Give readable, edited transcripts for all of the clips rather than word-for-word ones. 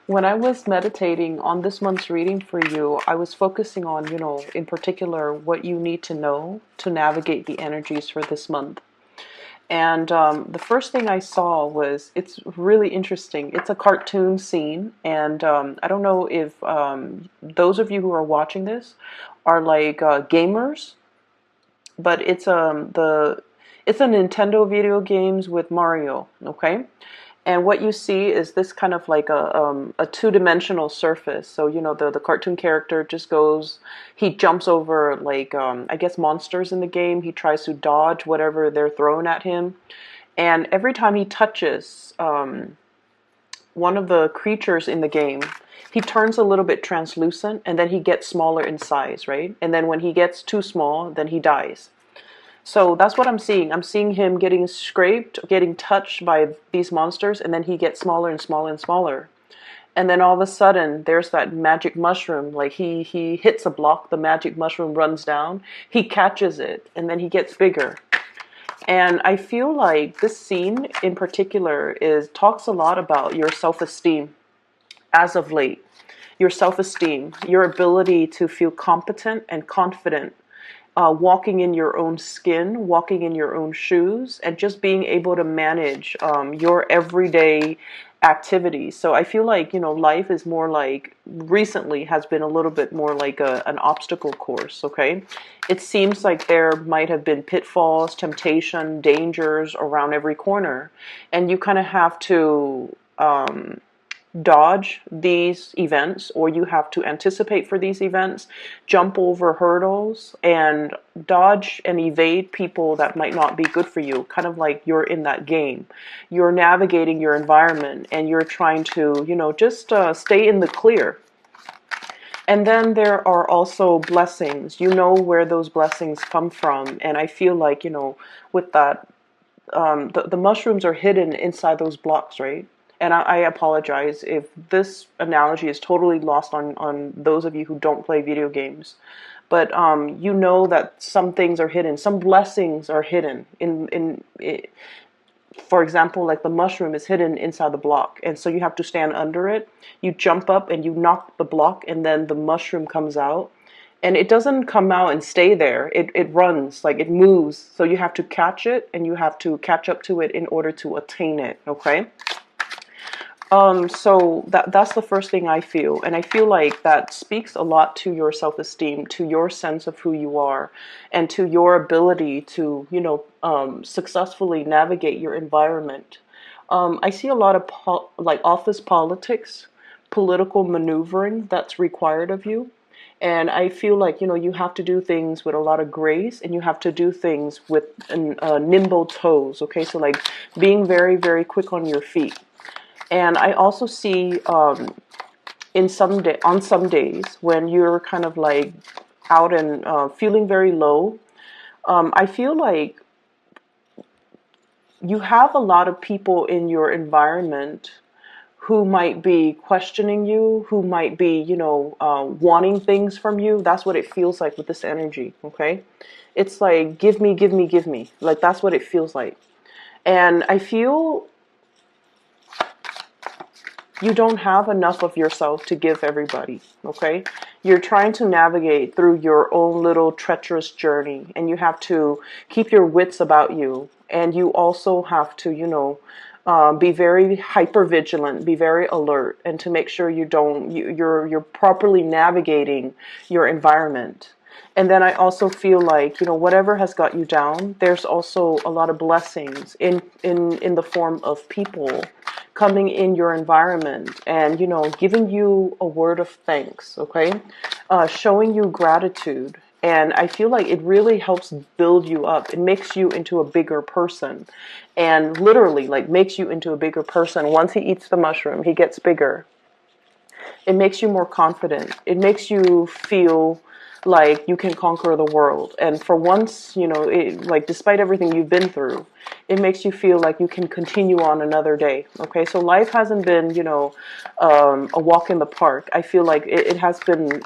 When I was meditating on this month's reading for you, I was focusing on, in particular, what you need to know to navigate the energies for this month. And the first thing I saw was it's really interesting. It's a cartoon scene, and I don't know if those of you who are watching this are like gamers, but it's a Nintendo video games with Mario. Okay, and what you see is this kind of like a two-dimensional surface. So, the cartoon character just goes, he jumps over like, I guess monsters in the game. He tries to dodge whatever they're throwing at him. And every time he touches one of the creatures in the game, he turns a little bit translucent and then he gets smaller in size, right? And then when he gets too small, then he dies. So that's what I'm seeing. I'm seeing him getting scraped, getting touched by these monsters, and then he gets smaller and smaller and smaller. And then all of a sudden, there's that magic mushroom. Like he hits a block, the magic mushroom runs down, he catches it, and then he gets bigger. And I feel like this scene in particular talks a lot about your self-esteem as of late. Your self-esteem, your ability to feel competent and confident, walking in your own skin, walking in your own shoes, and just being able to manage your everyday activities. So I feel like, life is more like, recently has been a little bit more like an obstacle course, okay? It seems like there might have been pitfalls, temptation, dangers around every corner, and you kind of have to dodge these events, or you have to anticipate for these events, jump over hurdles, and dodge and evade people that might not be good for you. Kind of like you're in that game. You're navigating your environment and you're trying to, just stay in the clear. And then there are also blessings. You know where those blessings come from. And I feel like, with that, the mushrooms are hidden inside those blocks, right? And I apologize if this analogy is totally lost on those of you who don't play video games. But you know that some things are hidden. Some blessings are hidden. For example, like the mushroom is hidden inside the block. And so you have to stand under it. You jump up and you knock the block, and then the mushroom comes out. And it doesn't come out and stay there. It runs, like it moves. So you have to catch it, and you have to catch up to it in order to attain it, okay? So that's the first thing I feel. And I feel like that speaks a lot to your self-esteem, to your sense of who you are, and to your ability to, successfully navigate your environment. I see a lot of like office politics, political maneuvering that's required of you. And I feel like, you have to do things with a lot of grace, and you have to do things with nimble toes, okay? So like being very, very quick on your feet. And I also see on some days when you're kind of like out and feeling very low, I feel like you have a lot of people in your environment who might be questioning you, who might be, wanting things from you. That's what it feels like with this energy, okay? It's like, give me, give me, give me. Like, that's what it feels like. And I feel you don't have enough of yourself to give everybody, okay? You're trying to navigate through your own little treacherous journey, and you have to keep your wits about you. And you also have to, be very hyper vigilant, be very alert, and to make sure you're properly navigating your environment. And then I also feel like, whatever has got you down, there's also a lot of blessings in the form of people coming in your environment and, giving you a word of thanks, okay? Showing you gratitude. And I feel like it really helps build you up. It makes you into a bigger person, and literally like makes you into a bigger person. Once he eats the mushroom, he gets bigger. It makes you more confident. It makes you feel like you can conquer the world. And for once, like despite everything you've been through, it makes you feel like you can continue on another day. Okay, so life hasn't been, a walk in the park. I feel like it has been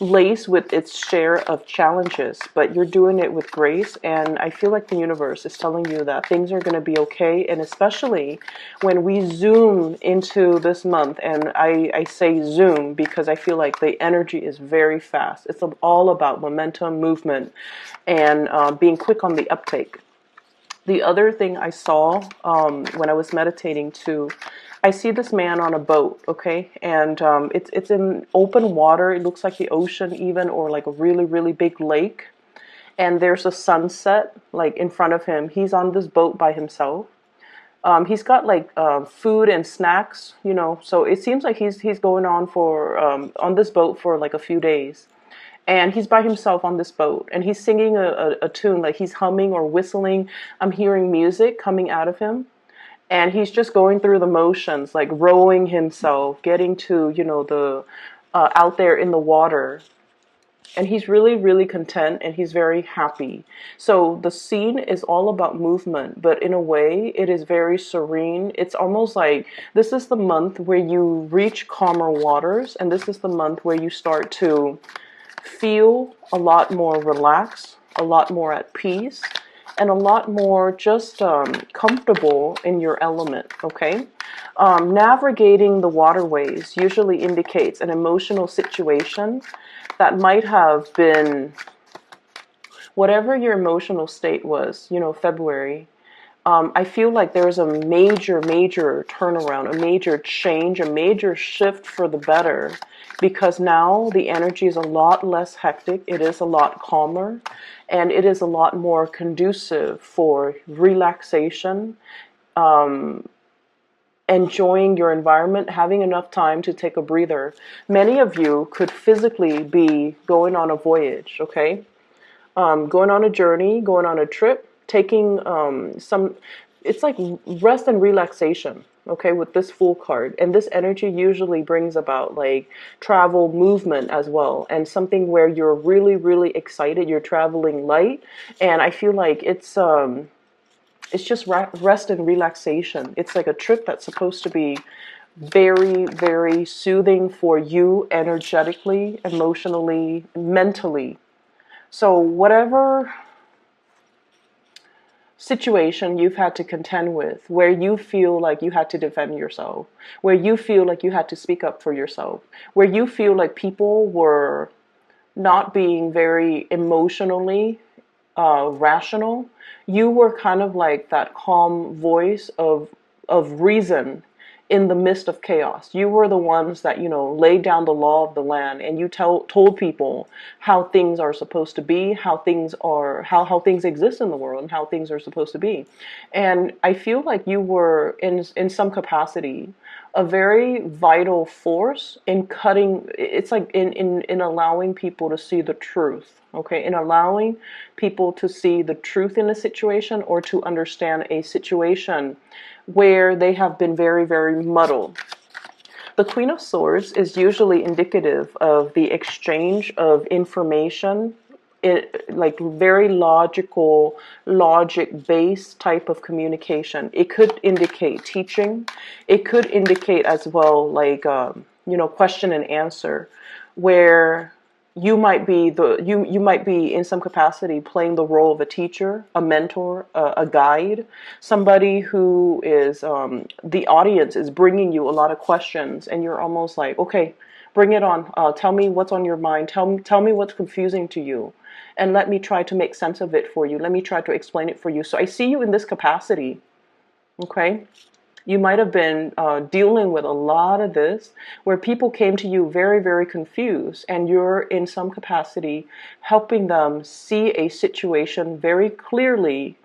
laced with its share of challenges, but you're doing it with grace. And I feel like the universe is telling you that things are going to be okay. And especially when we zoom into this month, and I say zoom because I feel like the energy is very fast. It's all about momentum, movement, and being quick on the uptake. The other thing I saw when I was meditating too, I see this man on a boat, okay, and it's in open water. It looks like the ocean even, or like a really really big lake. And there's a sunset like in front of him. He's on this boat by himself. He's got like food and snacks, you know. So it seems like he's going on this boat for like a few days, and he's by himself on this boat, and he's singing a tune, like he's humming or whistling. I'm hearing music coming out of him, and he's just going through the motions, like rowing himself, getting to, you know, the out there in the water. And he's really really content, and he's very happy. So the scene is all about movement, but in a way it is very serene. It's almost like this is the month where you reach calmer waters, and this is the month where you start to feel a lot more relaxed, a lot more at peace, and a lot more just comfortable in your element, okay? Navigating the waterways usually indicates an emotional situation that might have been whatever your emotional state was, you know, February. I feel like there's a major, major turnaround, a major change, a major shift for the better, because now the energy is a lot less hectic, it is a lot calmer, and it is a lot more conducive for relaxation, enjoying your environment, having enough time to take a breather. Many of you could physically be going on a voyage, okay? Going on a journey, going on a trip, taking it's like rest and relaxation, okay, with this Fool card. And this energy usually brings about like travel, movement as well, and something where you're really, really excited, you're traveling light. And I feel like it's just rest and relaxation. It's like a trip that's supposed to be very, very soothing for you energetically, emotionally, mentally. So whatever situation you've had to contend with, where you feel like you had to defend yourself, where you feel like you had to speak up for yourself, where you feel like people were not being very emotionally rational, you were kind of like that calm voice of reason in the midst of chaos. You were the ones that, you know, laid down the law of the land, and you told people how things are supposed to be, how things are, how things exist in the world, and how things are supposed to be. And I feel like you were in some capacity a very vital force in cutting, it's like in allowing people to see the truth, okay, in allowing people to see the truth in a situation, or to understand a situation where they have been very, very muddled. The Queen of Swords is usually indicative of the exchange of information, like very logical, logic-based type of communication. It could indicate teaching. It could indicate as well, like, you know, question and answer, where you might be in some capacity playing the role of a teacher, a mentor, a guide, somebody who is the audience is bringing you a lot of questions, and you're almost like, okay, bring it on. Tell me what's on your mind. Tell me what's confusing to you, and let me try to make sense of it for you. Let me try to explain it for you. So I see you in this capacity. Okay. You might have been dealing with a lot of this, where people came to you very, very confused, and you're in some capacity helping them see a situation very clearly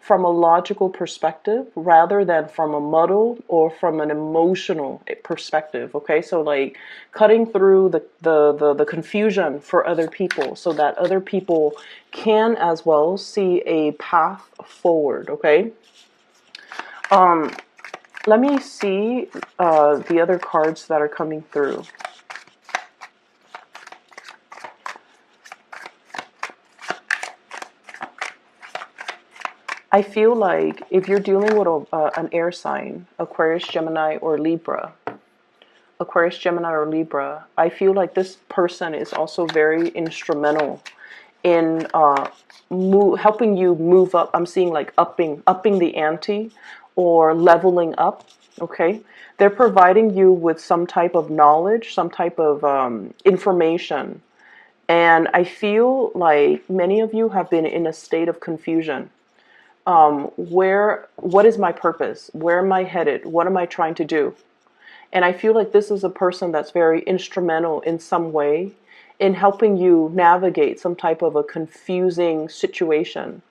from a logical perspective, rather than from a muddled or from an emotional perspective. Okay, so like cutting through the confusion for other people, so that other people can as well see a path forward. Okay. Let me see the other cards that are coming through. I feel like if you're dealing with an air sign, Aquarius, Gemini, or Libra, Aquarius, Gemini, or Libra, I feel like this person is also very instrumental in helping you move up. I'm seeing like upping the ante or leveling up. Okay, they're providing you with some type of knowledge, some type of information, and I feel like many of you have been in a state of confusion. What is my purpose? Where am I headed? What am I trying to do? And I feel like this is a person that's very instrumental in some way in helping you navigate some type of a confusing situation.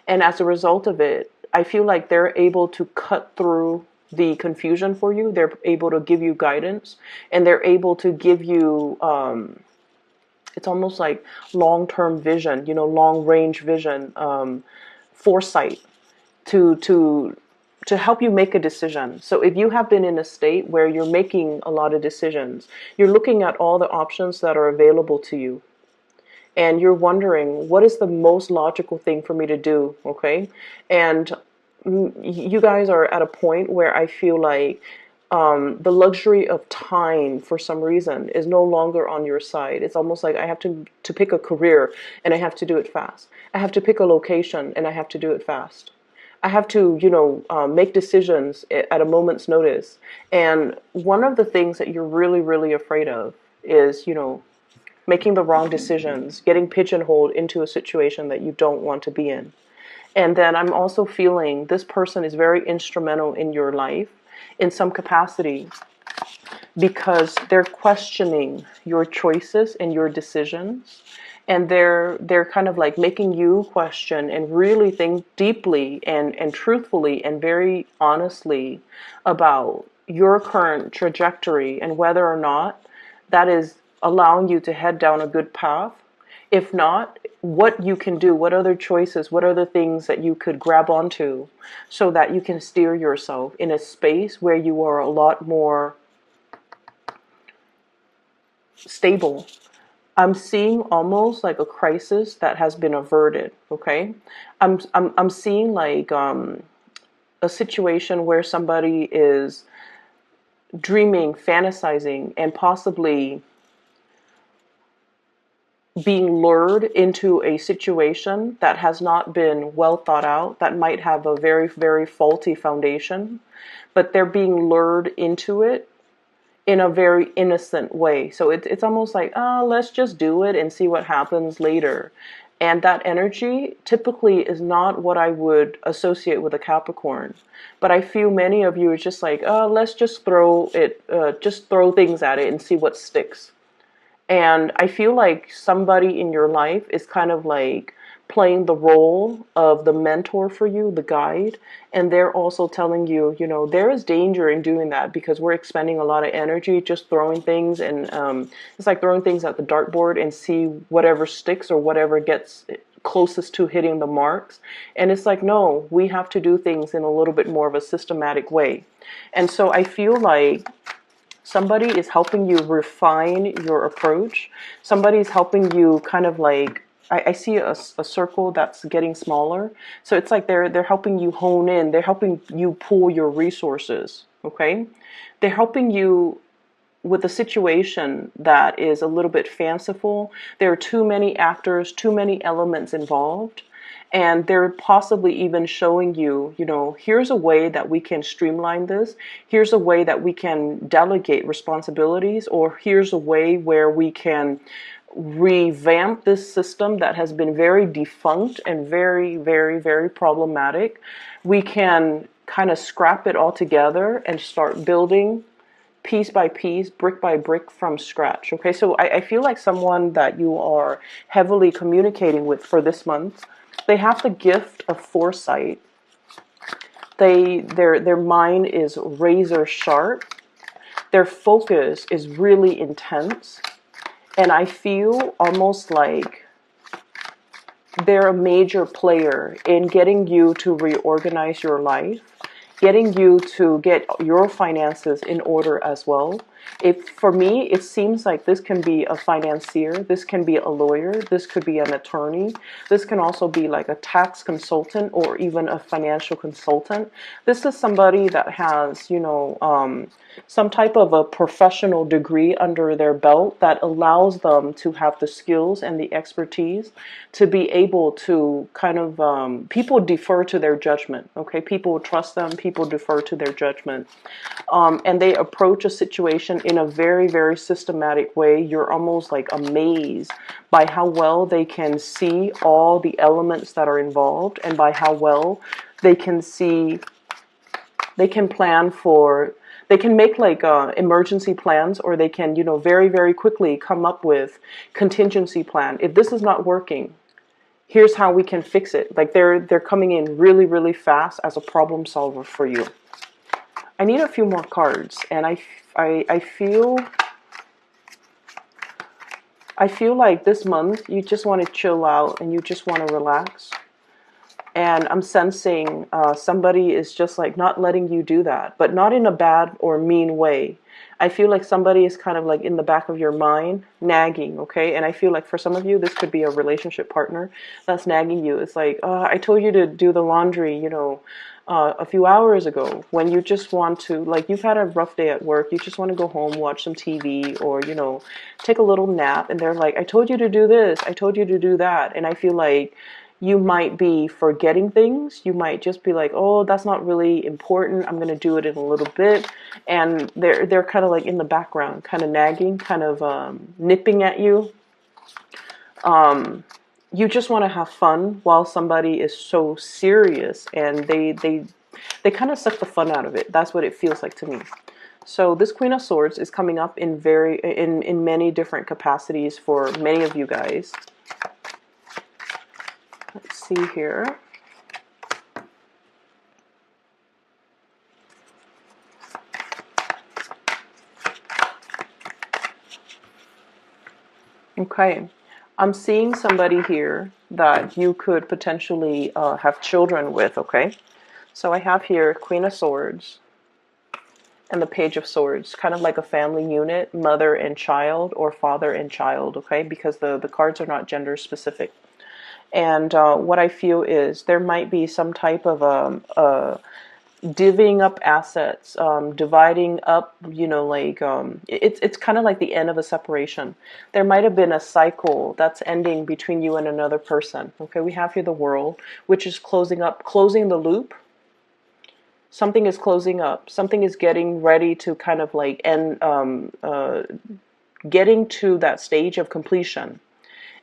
And as a result of it, I feel like they're able to cut through the confusion for you. They're able to give you guidance, and they're able to give you, it's almost like long-term vision, long-range vision, foresight to to help you make a decision. So if you have been in a state where you're making a lot of decisions, you're looking at all the options that are available to you, and you're wondering, what is the most logical thing for me to do? Okay. And you guys are at a point where I feel like the luxury of time for some reason is no longer on your side. It's almost like I have to pick a career and I have to do it fast. I have to pick a location and I have to do it fast. I have to, make decisions at a moment's notice. And one of the things that you're really, really afraid of is, making the wrong decisions, getting pigeonholed into a situation that you don't want to be in. And then I'm also feeling this person is very instrumental in your life in some capacity because they're questioning your choices and your decisions. And they're kind of like making you question and really think deeply and truthfully and very honestly about your current trajectory and whether or not that is allowing you to head down a good path. If not, what you can do, what other choices, what other things that you could grab onto so that you can steer yourself in a space where you are a lot more stable. I'm seeing almost like a crisis that has been averted, okay? I'm seeing like a situation where somebody is dreaming, fantasizing, and possibly being lured into a situation that has not been well thought out, that might have a very, very faulty foundation, but they're being lured into it in a very innocent way. So it's almost like, let's just do it and see what happens later. And that energy typically is not what I would associate with a Capricorn. But I feel many of you are just like, let's just just throw things at it and see what sticks. And I feel like somebody in your life is kind of like playing the role of the mentor for you, the guide. And they're also telling you, there is danger in doing that because we're expending a lot of energy just throwing things. And it's like throwing things at the dartboard and see whatever sticks or whatever gets closest to hitting the marks. And it's like, no, we have to do things in a little bit more of a systematic way. And so I feel like somebody is helping you refine your approach. Somebody is helping you kind of like, I see a circle that's getting smaller. So it's like they're helping you hone in. They're helping you pool your resources, okay? They're helping you with a situation that is a little bit fanciful. There are too many actors, too many elements involved. And they're possibly even showing you, here's a way that we can streamline this. Here's a way that we can delegate responsibilities, or here's a way where we can revamp this system that has been very defunct and very, very, very problematic. We can kind of scrap it all together and start building piece by piece, brick by brick from scratch. Okay, so I feel like someone that you are heavily communicating with for this month, they have the gift of foresight. Their mind is razor sharp. Their focus is really intense. And I feel almost like they're a major player in getting you to reorganize your life getting you to get your finances in order as well. If for me, it seems like this can be a financier, this can be a lawyer, this could be an attorney, this can also be like a tax consultant or even a financial consultant. This is somebody that has, some type of a professional degree under their belt that allows them to have the skills and the expertise to be able to kind of, people defer to their judgment, okay? People trust them, people defer to their judgment. And they approach a situation in a very, very systematic way. You're almost like amazed by how well they can see all the elements that are involved, and by how well they can see, they can plan for, they can make like emergency plans, or they can, very, very quickly come up with contingency plan. If this is not working, here's how we can fix it. Like they're coming in really, really fast as a problem solver for you. I need a few more cards, and I feel like this month you just want to chill out and you just want to relax. And I'm sensing somebody is just like not letting you do that, but not in a bad or mean way. I feel like somebody is kind of like in the back of your mind, nagging, okay? And I feel like for some of you, this could be a relationship partner that's nagging you. It's like, I told you to do the laundry, a few hours ago, when you just want to, like, you've had a rough day at work, you just want to go home, watch some TV, or, take a little nap, and they're like, I told you to do this, I told you to do that. And I feel like you might be forgetting things. You might just be like, oh, that's not really important, I'm going to do it in a little bit. And they're kind of like in the background, kind of nagging, kind of nipping at you. You just want to have fun while somebody is so serious, and they kind of suck the fun out of it. That's what it feels like to me. So this Queen of Swords is coming up in many different capacities for many of you guys. Let's see here. Okay. I'm seeing somebody here that you could potentially have children with, okay? So I have here Queen of Swords and the Page of Swords, kind of like a family unit, mother and child, or father and child, okay? Because the cards are not gender specific. And what I feel is there might be some type of divvying up assets, dividing up, it's kind of like the end of a separation. There might have been a cycle that's ending between you and another person. Okay, we have here the World, which is closing the loop. Something is closing up. Something is getting ready to kind of like end, getting to that stage of completion.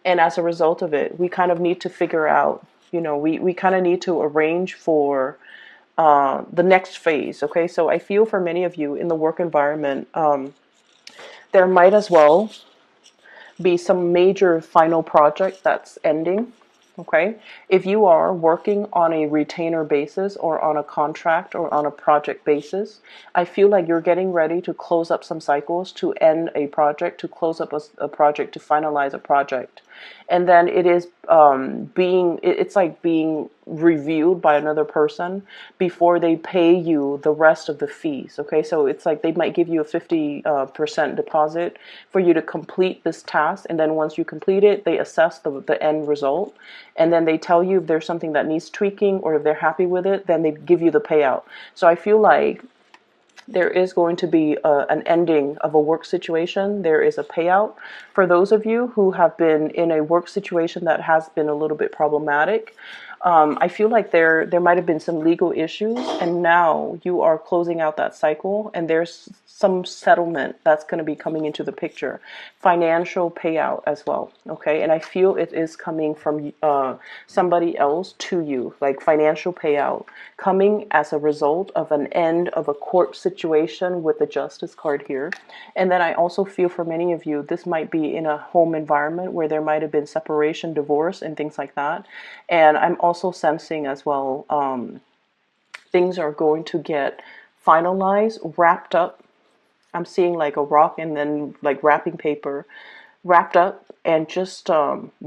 And as a result of it, we kind of need to figure out, we kind of need to arrange for the next phase. Okay, so I feel for many of you in the work environment, there might as well be some major final project that's ending. Okay, if you are working on a retainer basis or on a contract or on a project basis, I feel like you're getting ready to close up some cycles, to end a project, to close up a project, to finalize a project. And then it is it's like being reviewed by another person before they pay you the rest of the fees. Okay, so it's like they might give you a 50% deposit for you to complete this task, and then once you complete it, they assess the end result, and then they tell you if there's something that needs tweaking, or if they're happy with it, then they give you the payout. So I feel like there is going to be an ending of a work situation. There is a payout for those of you who have been in a work situation that has been a little bit problematic. I feel like there might have been some legal issues, and now you are closing out that cycle, and there's some settlement that's going to be coming into the picture. Financial payout as well, okay? And I feel it is coming from somebody else to you, like financial payout coming as a result of an end of a court situation with the Justice card here. And then I also feel for many of you, this might be in a home environment where there might have been separation, divorce, and things like that. And I'm also sensing as well, things are going to get finalized, wrapped up. I'm seeing like a rock and then like wrapping paper, wrapped up and just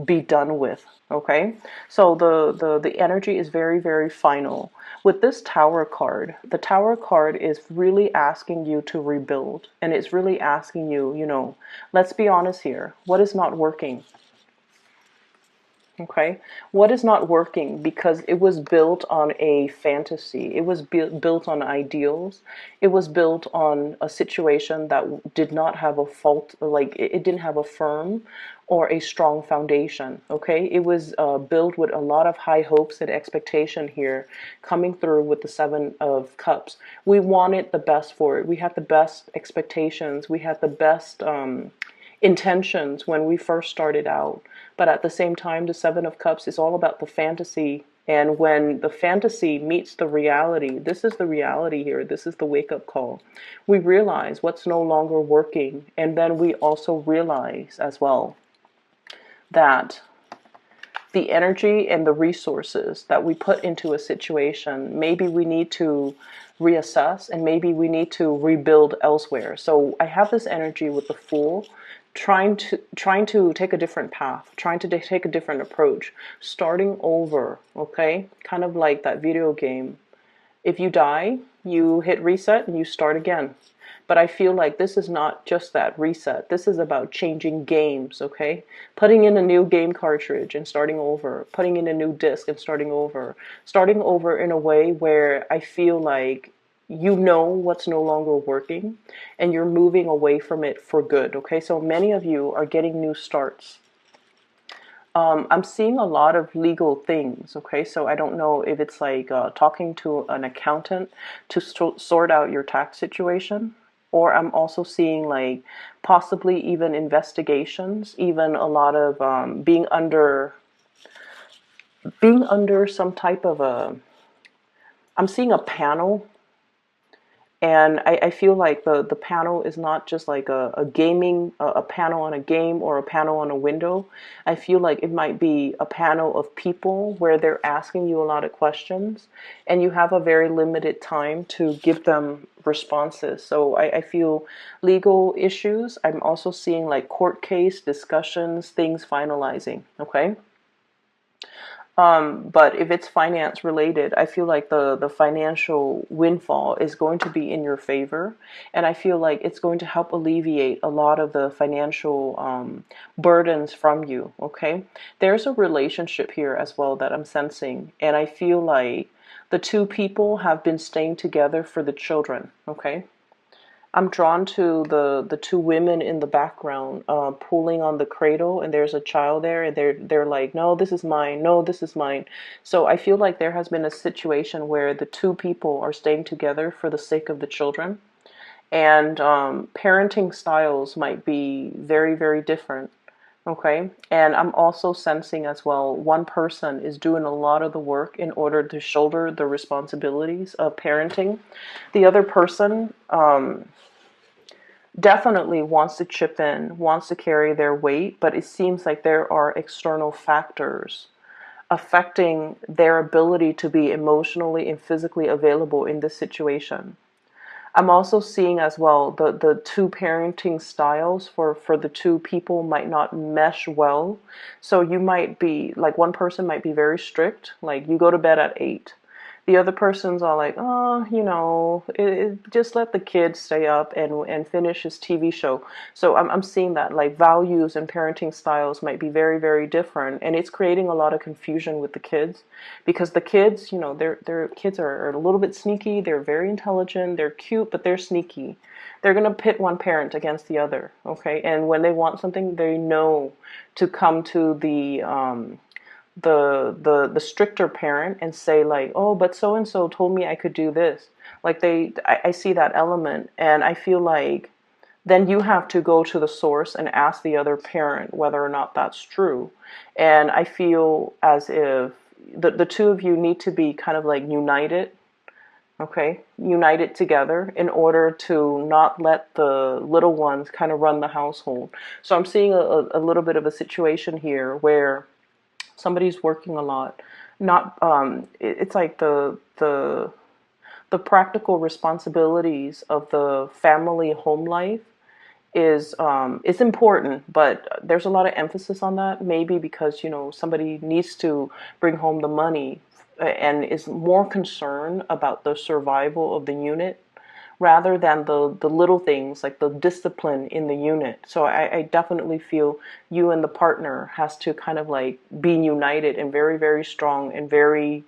be done with. Okay, so the energy is very, very final. With this Tower card, the Tower card is really asking you to rebuild, and it's really asking you, let's be honest here, what is not working? Okay, what is not working? Because it was built on a fantasy. It was built on ideals. It was built on a situation that did not have a fault, like it didn't have a firm or a strong foundation. Okay, it was built with a lot of high hopes and expectation here, coming through with the Seven of Cups. We wanted the best for it. We had the best expectations. We had the best intentions when we first started out. But at the same time, the Seven of Cups is all about the fantasy. And when the fantasy meets the reality, this is the reality here. This is the wake up call. We realize what's no longer working. And then we also realize as well that the energy and the resources that we put into a situation, maybe we need to reassess and maybe we need to rebuild elsewhere. So I have this energy with the Fool, trying to take a different path, trying to take a different approach, starting over. Okay, kind of like that video game. If you die, you hit reset and you start again. But I feel like this is not just that reset. This is about changing games, okay? Putting in a new game cartridge and starting over. Putting in a new disc and starting over. Starting over in a way where I feel like you know what's no longer working and you're moving away from it for good, okay? So many of you are getting new starts. I'm seeing a lot of legal things, okay? So I don't know if it's like talking to an accountant to sort out your tax situation, or I'm also seeing like possibly even investigations, even a lot of being under some type of I'm seeing a panel. And I feel like the panel is not just like a gaming, a panel on a game or a panel on a window. I feel like it might be a panel of people where they're asking you a lot of questions and you have a very limited time to give them responses. So I feel legal issues. I'm also seeing like court case discussions, things finalizing. Okay. But if it's finance related, I feel like the financial windfall is going to be in your favor. And I feel like it's going to help alleviate a lot of the financial burdens from you. Okay. There's a relationship here as well that I'm sensing. And I feel like the two people have been staying together for the children. Okay. I'm drawn to the two women in the background, pulling on the cradle, and there's a child there, and they're like, no, this is mine, no, this is mine. So I feel like there has been a situation where the two people are staying together for the sake of the children, and parenting styles might be very, very different. Okay, and I'm also sensing as well, one person is doing a lot of the work in order to shoulder the responsibilities of parenting. The other person definitely wants to chip in, wants to carry their weight, but it seems like there are external factors affecting their ability to be emotionally and physically available in this situation. I'm also seeing as well the two parenting styles for the two people might not mesh well. So you might be like one person might be very strict, like you go to bed at 8. The other person's all like, oh, just let the kid stay up and finish his TV show. So I'm seeing that like values and parenting styles might be very, very different. And it's creating a lot of confusion with the kids because the kids, their kids are a little bit sneaky. They're very intelligent. They're cute, but they're sneaky. They're going to pit one parent against the other. Okay. And when they want something, they know to come to the stricter parent and say like, oh, but so and so told me I could do this. Like I see that element, and I feel like then you have to go to the source and ask the other parent whether or not that's true. And I feel as if the two of you need to be kind of like united. Okay, united together in order to not let the little ones kind of run the household. So I'm seeing a little bit of a situation here where somebody's working a lot. Not it's like the practical responsibilities of the family home life is important, but there's a lot of emphasis on that. Maybe because somebody needs to bring home the money and is more concerned about the survival of the unit rather than the little things like the discipline in the unit. So I definitely feel you and the partner has to kind of like be united and very, very strong and very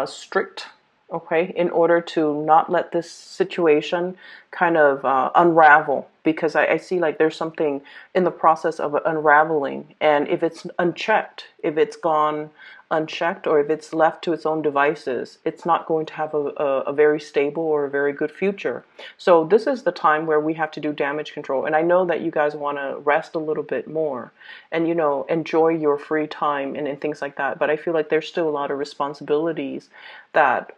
strict, okay, in order to not let this situation kind of unravel. Because I see like there's something in the process of unraveling, and if it's unchecked, if it's gone unchecked, or if it's left to its own devices, it's not going to have a very stable or a very good future. So this is the time where we have to do damage control. And I know that you guys want to rest a little bit more and, enjoy your free time and things like that. But I feel like there's still a lot of responsibilities that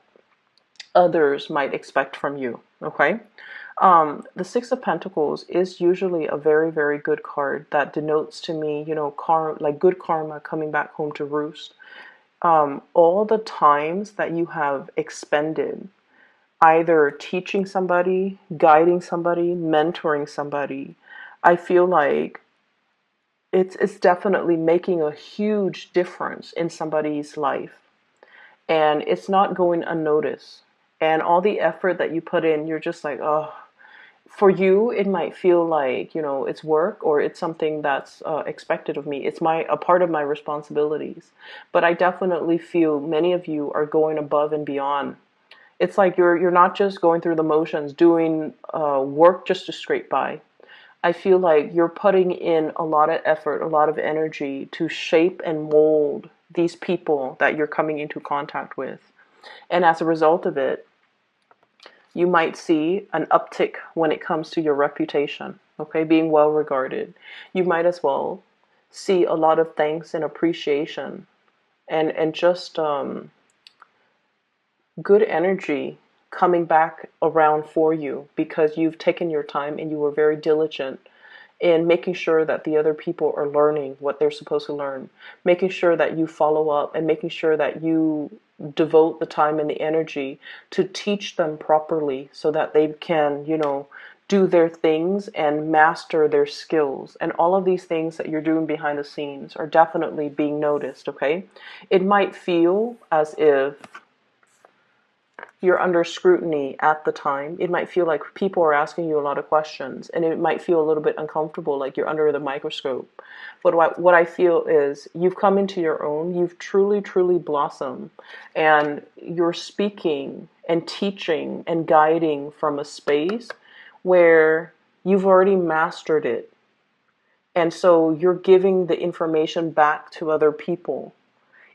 others might expect from you. Okay. The Six of Pentacles is usually a very, very good card that denotes to me, like good karma coming back home to roost. All the times that you have expended either teaching somebody, guiding somebody, mentoring somebody, I feel like it's definitely making a huge difference in somebody's life. And it's not going unnoticed. And all the effort that you put in, you're just like, oh, for you, it might feel like, it's work or it's something that's expected of me. It's a part of my responsibilities. But I definitely feel many of you are going above and beyond. It's like you're not just going through the motions, doing work just to scrape by. I feel like you're putting in a lot of effort, a lot of energy to shape and mold these people that you're coming into contact with. And as a result of it, you might see an uptick when it comes to your reputation, okay, being well regarded. You might as well see a lot of thanks and appreciation and just good energy coming back around for you because you've taken your time and you were very diligent in making sure that the other people are learning what they're supposed to learn, making sure that you follow up and making sure that you devote the time and the energy to teach them properly so that they can, do their things and master their skills. And all of these things that you're doing behind the scenes are definitely being noticed, okay? It might feel as if you're under scrutiny at the time. It might feel like people are asking you a lot of questions, and it might feel a little bit uncomfortable, like you're under the microscope. But what I feel is you've come into your own, you've truly, truly blossomed, and you're speaking and teaching and guiding from a space where you've already mastered it. And so you're giving the information back to other people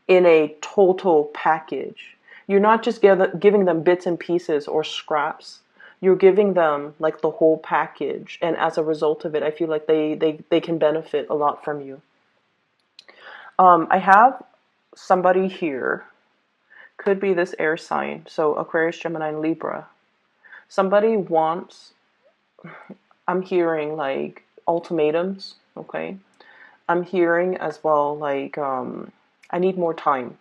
in a total package. You're not just giving them bits and pieces or scraps. You're giving them like the whole package. And as a result of it, I feel like they can benefit a lot from you. I have somebody here, could be this air sign, so Aquarius, Gemini, and Libra. Somebody wants, I'm hearing like ultimatums, okay? I'm hearing as well like, I need more time.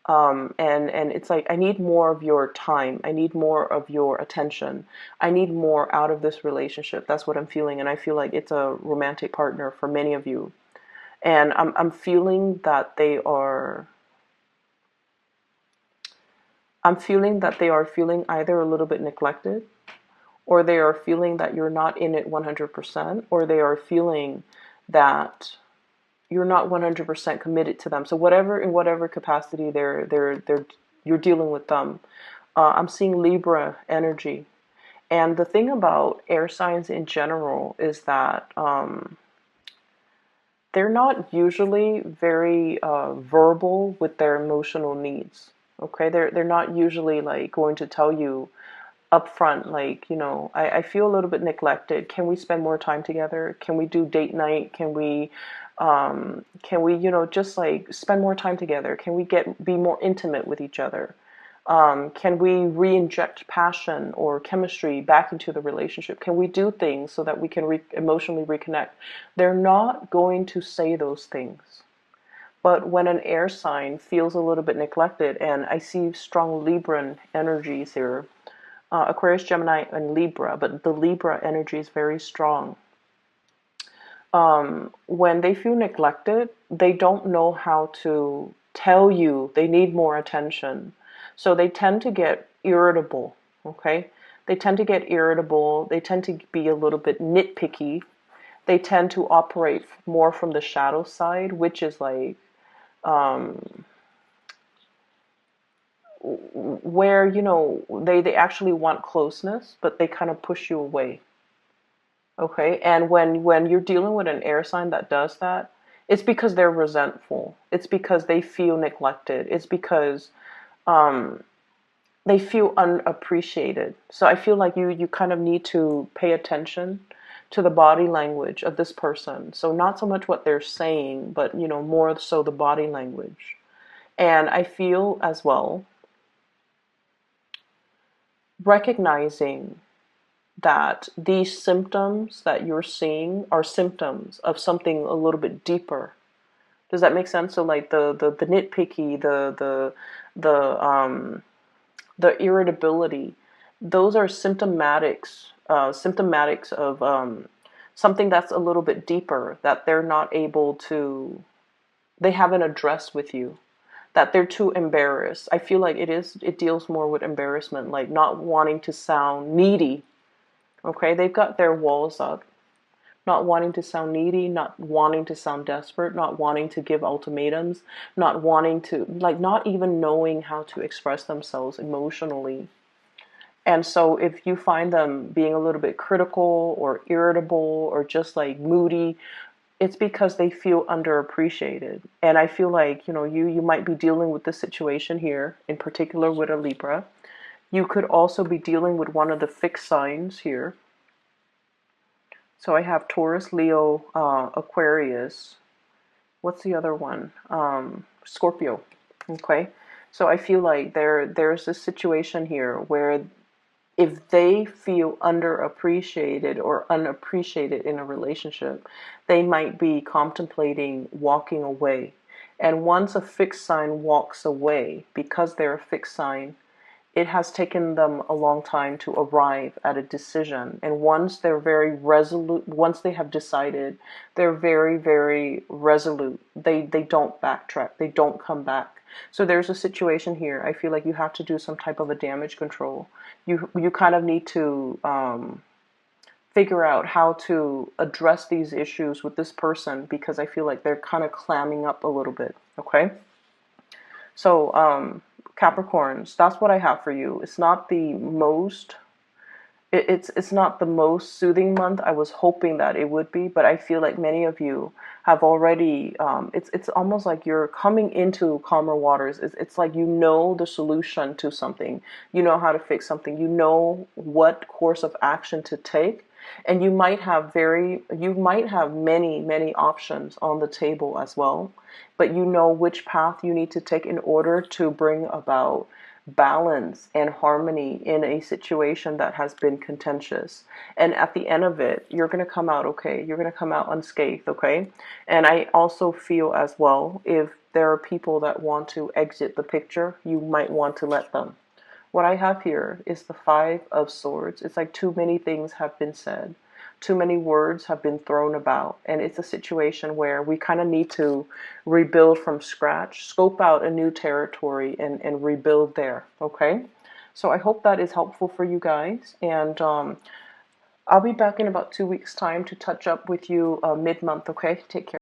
And it's like, I need more of your time. I need more of your attention. I need more out of this relationship. That's what I'm feeling. And I feel like it's a romantic partner for many of you. And I'm feeling that I'm feeling that they are feeling either a little bit neglected, or they are feeling that you're not in it 100%, or they are feeling that you're not 100% committed to them. So in whatever capacity you're dealing with them. I'm seeing Libra energy. And the thing about air signs in general is that they're not usually very verbal with their emotional needs. Okay, they're not usually like going to tell you upfront, like, I feel a little bit neglected. Can we spend more time together? Can we do date night? Can we, just like spend more time together? Can we be more intimate with each other? Can we re-inject passion or chemistry back into the relationship? Can we do things so that we can emotionally reconnect? They're not going to say those things. But when an air sign feels a little bit neglected, and I see strong Libran energies here, Aquarius, Gemini, and Libra, but the Libra energy is very strong. When they feel neglected, they don't know how to tell you they need more attention. So they tend to get irritable, okay? They tend to get irritable. They tend to be a little bit nitpicky. They tend to operate more from the shadow side, which is like where, they actually want closeness, but they kind of push you away. Okay, and when you're dealing with an air sign that does that, it's because they're resentful. It's because they feel neglected. It's because they feel unappreciated. So I feel like you kind of need to pay attention to the body language of this person. So not so much what they're saying, but more so the body language. And I feel as well recognizing that these symptoms that you're seeing are symptoms of something a little bit deeper. Does that make sense? So like the nitpicky, the irritability, those are symptomatics of something that's a little bit deeper that they're not able to, they haven't addressed with you, that they're too embarrassed. I feel like it deals more with embarrassment, like not wanting to sound needy. Okay, they've got their walls up, not wanting to sound needy, not wanting to sound desperate, not wanting to give ultimatums, not wanting to, like, not even knowing how to express themselves emotionally. And so if you find them being a little bit critical or irritable or just like moody, it's because they feel underappreciated. And I feel like, you might be dealing with this situation here, in particular with a Libra. You could also be dealing with one of the fixed signs here. So I have Taurus, Leo, Aquarius. What's the other one? Scorpio. Okay. So I feel like there's a situation here where if they feel underappreciated or unappreciated in a relationship, they might be contemplating walking away. And once a fixed sign walks away, because they're a fixed sign, it has taken them a long time to arrive at a decision. And once they're very resolute, once they have decided, they're very, very resolute. They don't backtrack. They don't come back. So there's a situation here. I feel like you have to do some type of a damage control. You kind of need to figure out how to address these issues with this person, because I feel like they're kind of clamming up a little bit. Okay. So, Capricorns, that's what I have for you. It's not the most, it's not the most soothing month. I was hoping that it would be, but I feel like many of you have already. It's almost like you're coming into calmer waters. It's like you know the solution to something. You know how to fix something. You know what course of action to take. And you might have many options on the table as well, but you know which path you need to take in order to bring about balance and harmony in a situation that has been contentious. And at the end of it, you're going to come out okay. You're going to come out unscathed, okay? And I also feel as well, if there are people that want to exit the picture, you might want to let them. What I have here is the Five of Swords. It's like too many things have been said. Too many words have been thrown about. And it's a situation where we kind of need to rebuild from scratch, scope out a new territory and rebuild there. Okay? So I hope that is helpful for you guys. And I'll be back in about 2 weeks' time to touch up with you mid-month. Okay? Take care.